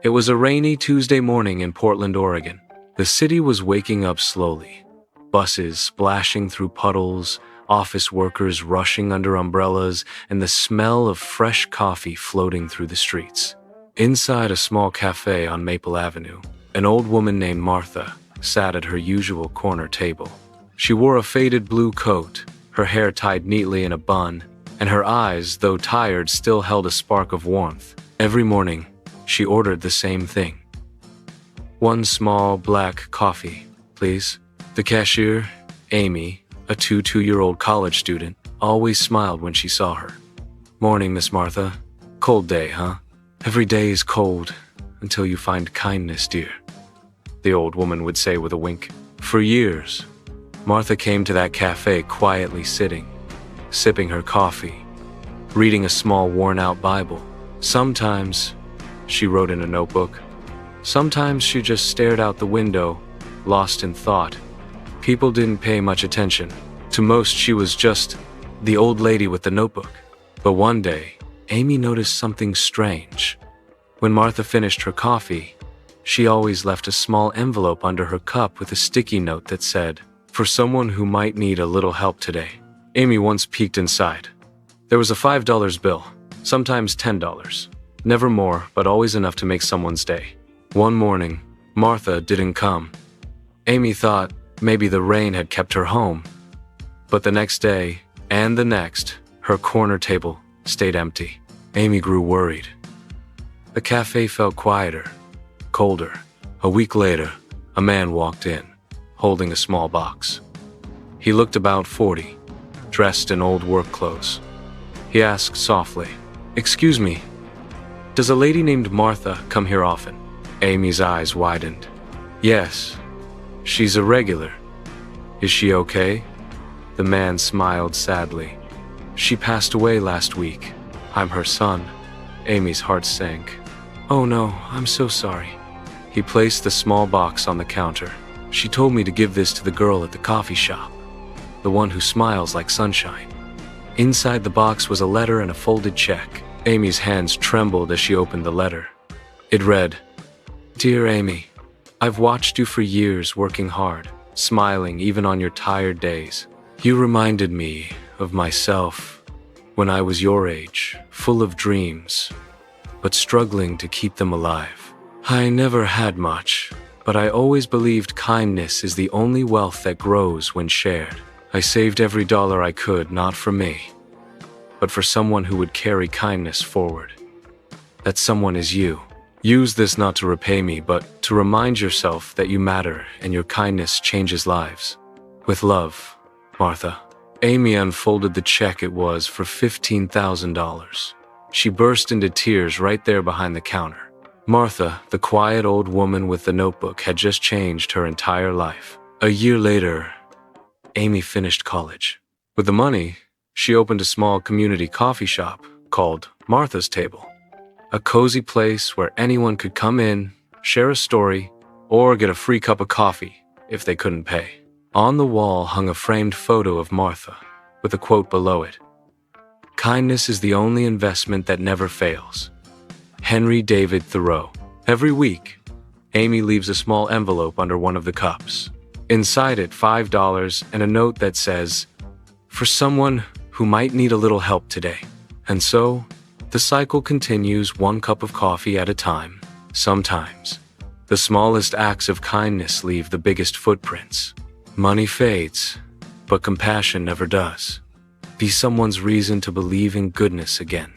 It was a rainy Tuesday morning in Portland, Oregon. The city was waking up slowly. Buses splashing through puddles, office workers rushing under umbrellas, and the smell of fresh coffee floating through the streets. Inside a small cafe on Maple Avenue, an old woman named Martha sat at her usual corner table. She wore a faded blue coat, her hair tied neatly in a bun, and her eyes, though tired, still held a spark of warmth. Every morning, she ordered the same thing. One small black coffee, please. The cashier, Amy, a 22-year-old college student, always smiled when she saw her. Morning, Miss Martha. Cold day, huh? Every day is cold until you find kindness, dear, the old woman would say with a wink. For years, Martha came to that cafe quietly sitting, sipping her coffee, reading a small worn-out Bible. Sometimes she wrote in a notebook. Sometimes she just stared out the window, lost in thought. People didn't pay much attention. To most, she was just the old lady with the notebook. But one day, Amy noticed something strange. When Martha finished her coffee, she always left a small envelope under her cup with a sticky note that said, "For someone who might need a little help today." Amy once peeked inside. There was a $5 bill, sometimes $10. Never more, but always enough to make someone's day. One morning, Martha didn't come. Amy thought maybe the rain had kept her home. But the next day, and the next, her corner table stayed empty. Amy grew worried. The cafe felt quieter, colder. A week later, a man walked in, holding a small box. He looked about 40, dressed in old work clothes. He asked softly, "Excuse me, does a lady named Martha come here often?" Amy's eyes widened. "Yes, she's a regular. Is she okay?" The man smiled sadly. "She passed away last week. I'm her son." Amy's heart sank. "Oh no, I'm so sorry." He placed the small box on the counter. "She told me to give this to the girl at the coffee shop, the one who smiles like sunshine." Inside the box was a letter and a folded check. Amy's hands trembled as she opened the letter. It read, "Dear Amy, I've watched you for years working hard, smiling even on your tired days. You reminded me of myself when I was your age, full of dreams, but struggling to keep them alive. I never had much, but I always believed kindness is the only wealth that grows when shared. I saved every dollar I could, not for me, but for someone who would carry kindness forward. That someone is you. Use this not to repay me, but to remind yourself that you matter and your kindness changes lives. With love, Martha." Amy unfolded the check. It was for $15,000. She burst into tears right there behind the counter. Martha, the quiet old woman with the notebook, had just changed her entire life. A year later, Amy finished college. With the money, she opened a small community coffee shop called Martha's Table. A cozy place where anyone could come in, share a story, or get a free cup of coffee if they couldn't pay. On the wall hung a framed photo of Martha, with a quote below it, "Kindness is the only investment that never fails." Henry David Thoreau. Every week, Amy leaves a small envelope under one of the cups. Inside it, $5 and a note that says, "For someone who might need a little help today." And so, the cycle continues, one cup of coffee at a time. Sometimes, the smallest acts of kindness leave the biggest footprints. Money fades, but compassion never does. Be someone's reason to believe in goodness again.